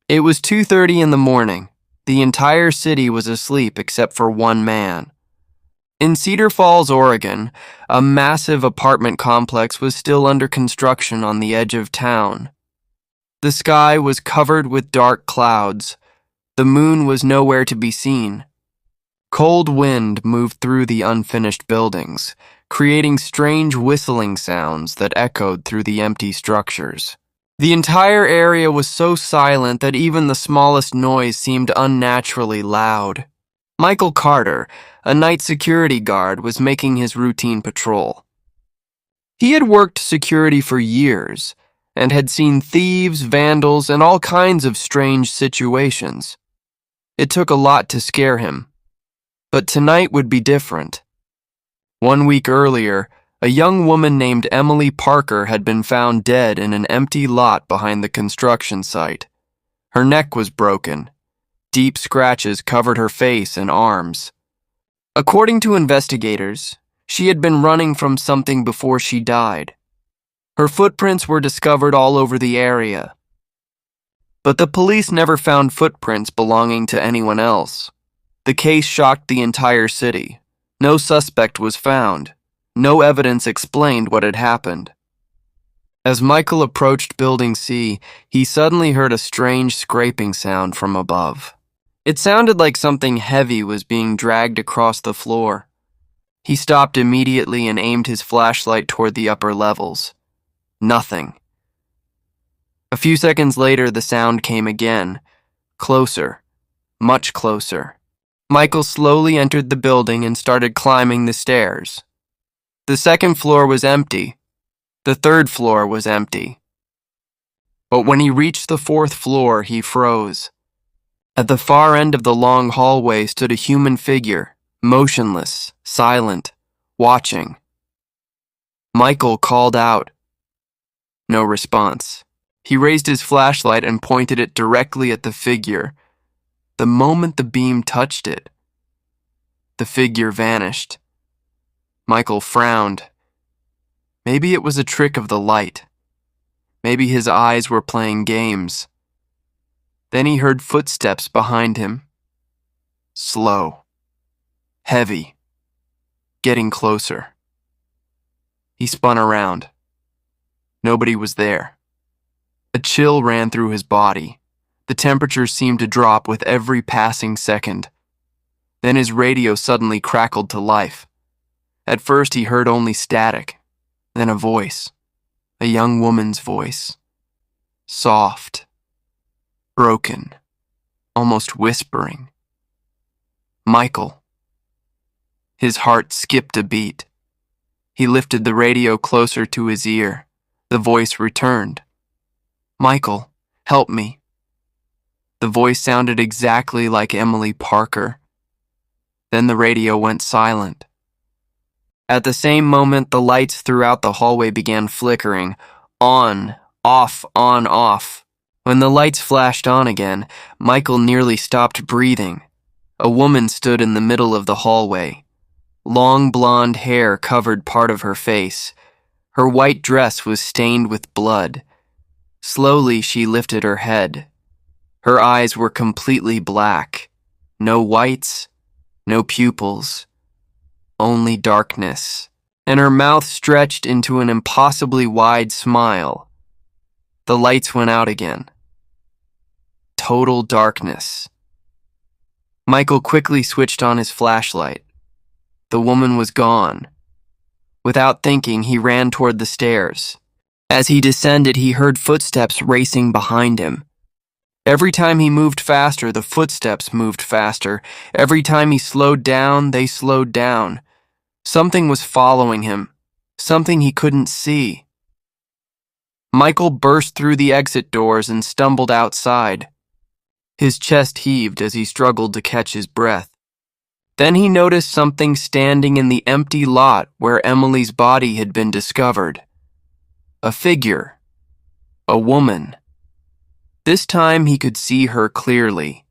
It was 2:30 in the morning. The entire city was asleep except for one man. In Cedar Falls, Oregon, a massive apartment complex was still under construction on the edge of town. The sky was covered with dark clouds. The moon was nowhere to be seen. Cold wind moved through the unfinished buildings, creating strange whistling sounds that echoed through the empty structures. The entire area was so silent that even the smallest noise seemed unnaturally loud. Michael Carter, a night security guard, was making his routine patrol. He had worked security for years and had seen thieves, vandals, and all kinds of strange situations. It took a lot to scare him. But tonight would be different. 1 week earlier, a young woman named Emily Parker had been found dead in an empty lot behind the construction site. Her neck was broken. Deep scratches covered her face and arms. According to investigators, she had been running from something before she died. Her footprints were discovered all over the area. But the police never found footprints belonging to anyone else. The case shocked the entire city. No suspect was found. No evidence explained what had happened. As Michael approached Building C, he suddenly heard a strange scraping sound from above. It sounded like something heavy was being dragged across the floor. He stopped immediately and aimed his flashlight toward the upper levels. Nothing. A few seconds later, the sound came again. Closer. Much closer. Michael slowly entered the building and started climbing the stairs. The second floor was empty. The third floor was empty. But when he reached the fourth floor, he froze. At the far end of the long hallway stood a human figure, motionless, silent, watching. Michael called out. No response. He raised his flashlight and pointed it directly at the figure. The moment the beam touched it, the figure vanished. Michael frowned. Maybe it was a trick of the light. Maybe his eyes were playing games. Then he heard footsteps behind him. Slow. Heavy. Getting closer. He spun around. Nobody was there. A chill ran through his body. The temperature seemed to drop with every passing second. Then his radio suddenly crackled to life. At first he heard only static, then a voice, a young woman's voice. Soft, broken, almost whispering. Michael. His heart skipped a beat. He lifted the radio closer to his ear. The voice returned. Michael, help me. The voice sounded exactly like Emily Parker. Then the radio went silent. At the same moment, the lights throughout the hallway began flickering. On, off, on, off. When the lights flashed on again, Michael nearly stopped breathing. A woman stood in the middle of the hallway. Long blonde hair covered part of her face. Her white dress was stained with blood. Slowly, she lifted her head. Her eyes were completely black. No whites, no pupils. Only darkness, and her mouth stretched into an impossibly wide smile. The lights went out again. Total darkness. Michael quickly switched on his flashlight. The woman was gone. Without thinking, he ran toward the stairs. As he descended, he heard footsteps racing behind him. Every time he moved faster, the footsteps moved faster. Every time he slowed down, they slowed down. Something was following him, something he couldn't see. Michael burst through the exit doors and stumbled outside. His chest heaved as he struggled to catch his breath. Then he noticed something standing in the empty lot where Emily's body had been discovered. A figure. A woman. This time he could see her clearly.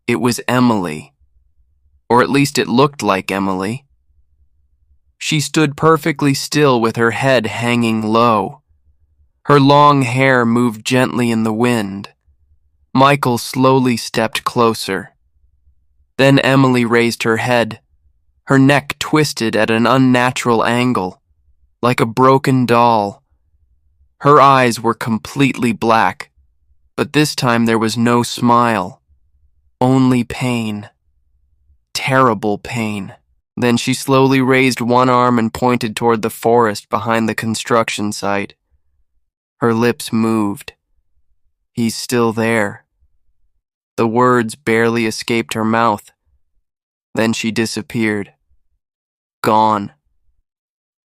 It was Emily. Or at least it looked like Emily. She stood perfectly still with her head hanging low. Her long hair moved gently in the wind. Michael slowly stepped closer. Then Emily raised her head, her neck twisted at an unnatural angle, like a broken doll. Her eyes were completely black, but this time there was no smile, only pain. Terrible pain. Then she slowly raised one arm and pointed toward the forest behind the construction site. Her lips moved. He's still there. The words barely escaped her mouth. Then she disappeared. Gone.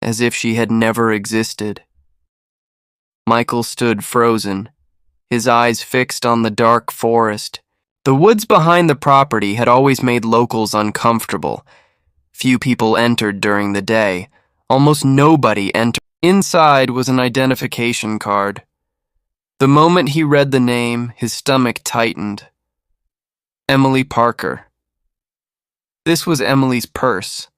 As if she had never existed. Michael stood frozen, his eyes fixed on the dark forest. The woods behind the property had always made locals uncomfortable. Few people entered during the day. Almost nobody entered. Inside was an identification card. The moment he read the name, his stomach tightened. Emily Parker. This was Emily's purse.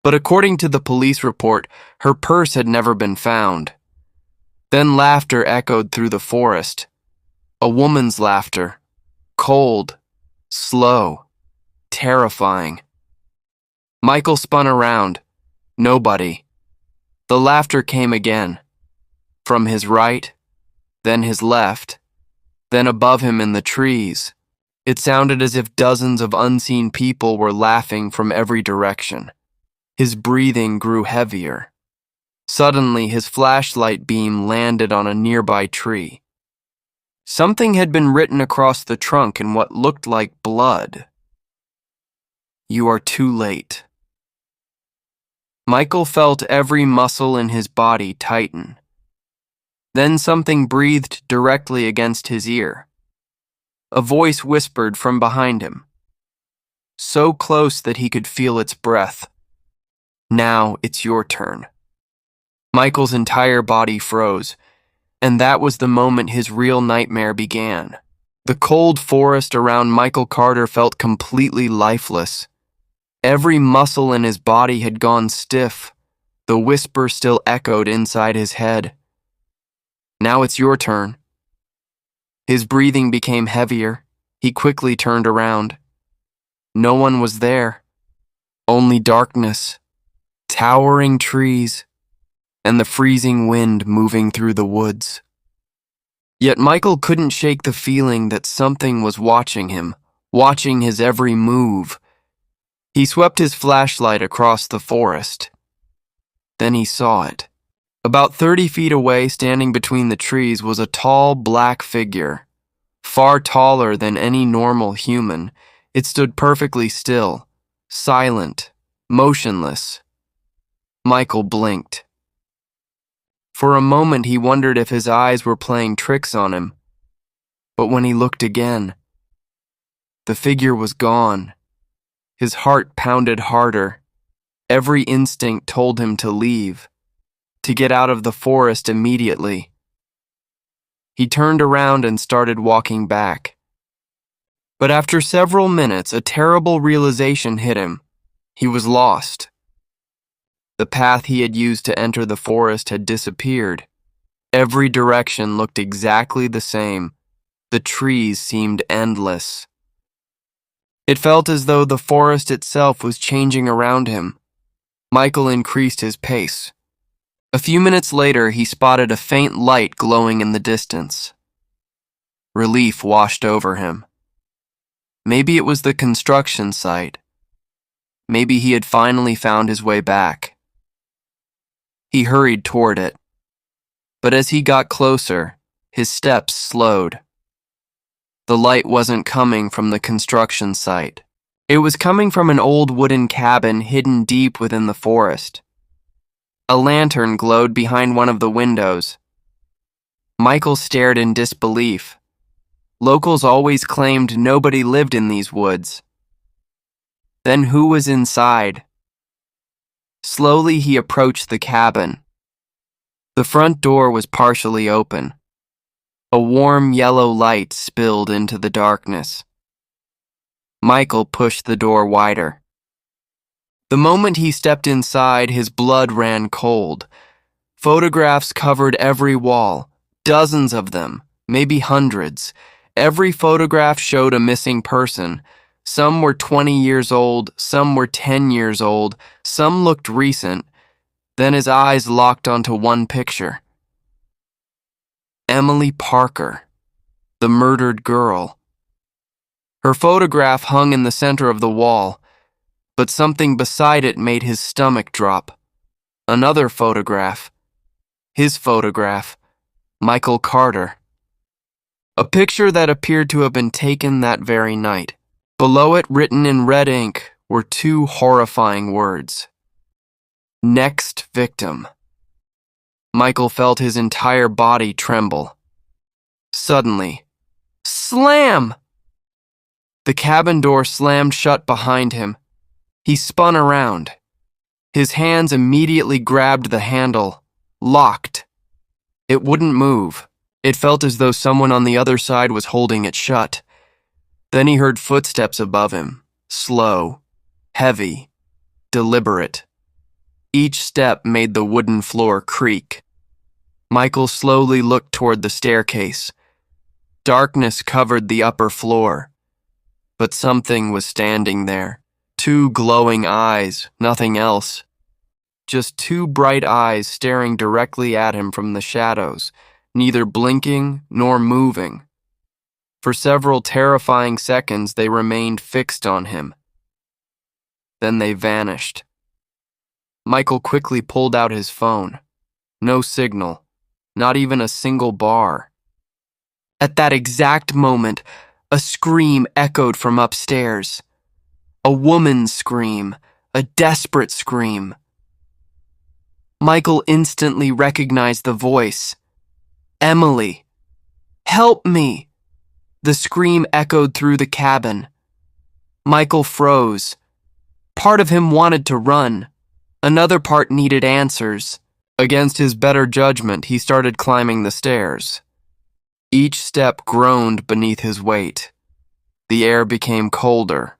But according to the police report, her purse had never been found. Then laughter echoed through the forest. A woman's laughter. Cold, slow, terrifying. Michael spun around. Nobody. The laughter came again. From his right, then his left, then above him in the trees. It sounded as if dozens of unseen people were laughing from every direction. His breathing grew heavier. Suddenly, his flashlight beam landed on a nearby tree. Something had been written across the trunk in what looked like blood. You are too late. Michael felt every muscle in his body tighten. Then something breathed directly against his ear. A voice whispered from behind him, so close that he could feel its breath. Now it's your turn. Michael's entire body froze, and that was the moment his real nightmare began. The cold forest around Michael Carter felt completely lifeless. Every muscle in his body had gone stiff. The whisper still echoed inside his head. Now it's your turn. His breathing became heavier. He quickly turned around. No one was there. Only darkness, towering trees, and the freezing wind moving through the woods. Yet Michael couldn't shake the feeling that something was watching him, watching his every move. He swept his flashlight across the forest. Then he saw it. About 30 feet away, standing between the trees, was a tall, black figure. Far taller than any normal human, it stood perfectly still, silent, motionless. Michael blinked. For a moment he wondered if his eyes were playing tricks on him. But when he looked again, the figure was gone. His heart pounded harder. Every instinct told him to leave, to get out of the forest immediately. He turned around and started walking back. But after several minutes, a terrible realization hit him. He was lost. The path he had used to enter the forest had disappeared. Every direction looked exactly the same. The trees seemed endless. It felt as though the forest itself was changing around him. Michael increased his pace. A few minutes later, he spotted a faint light glowing in the distance. Relief washed over him. Maybe it was the construction site. Maybe he had finally found his way back. He hurried toward it. But as he got closer, his steps slowed. The light wasn't coming from the construction site. It was coming from an old wooden cabin hidden deep within the forest. A lantern glowed behind one of the windows. Michael stared in disbelief. Locals always claimed nobody lived in these woods. Then who was inside? Slowly he approached the cabin. The front door was partially open. A warm yellow light spilled into the darkness. Michael pushed the door wider. The moment he stepped inside, his blood ran cold. Photographs covered every wall, dozens of them, maybe hundreds. Every photograph showed a missing person. Some were 20 years old, some were 10 years old, some looked recent. Then his eyes locked onto one picture. Emily Parker, the murdered girl. Her photograph hung in the center of the wall, but something beside it made his stomach drop. Another photograph. His photograph. Michael Carter. A picture that appeared to have been taken that very night. Below it, written in red ink, were two horrifying words. Next victim. Michael felt his entire body tremble. Suddenly, slam! The cabin door slammed shut behind him. He spun around. His hands immediately grabbed the handle, locked. It wouldn't move. It felt as though someone on the other side was holding it shut. Then he heard footsteps above him, slow, heavy, deliberate. Each step made the wooden floor creak. Michael slowly looked toward the staircase. Darkness covered the upper floor, but something was standing there. Two glowing eyes, nothing else. Just two bright eyes staring directly at him from the shadows, neither blinking nor moving. For several terrifying seconds, they remained fixed on him. Then they vanished. Michael quickly pulled out his phone. No signal, not even a single bar. At that exact moment, a scream echoed from upstairs. A woman's scream, a desperate scream. Michael instantly recognized the voice. Emily, help me! The scream echoed through the cabin. Michael froze. Part of him wanted to run. Another part needed answers. Against his better judgment, he started climbing the stairs. Each step groaned beneath his weight. The air became colder.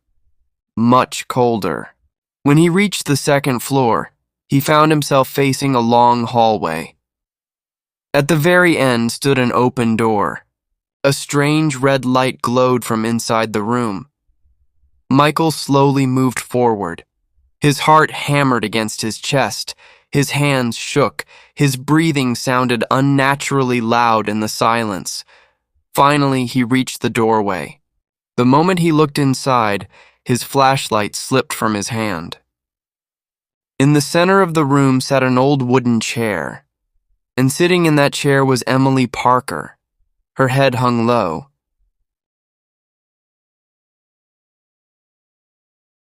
Much colder. When he reached the second floor, he found himself facing a long hallway. At the very end stood an open door. A strange red light glowed from inside the room. Michael slowly moved forward. His heart hammered against his chest. His hands shook. His breathing sounded unnaturally loud in the silence. Finally, he reached the doorway. The moment he looked inside, his flashlight slipped from his hand. In the center of the room sat an old wooden chair, and sitting in that chair was Emily Parker. Her head hung low,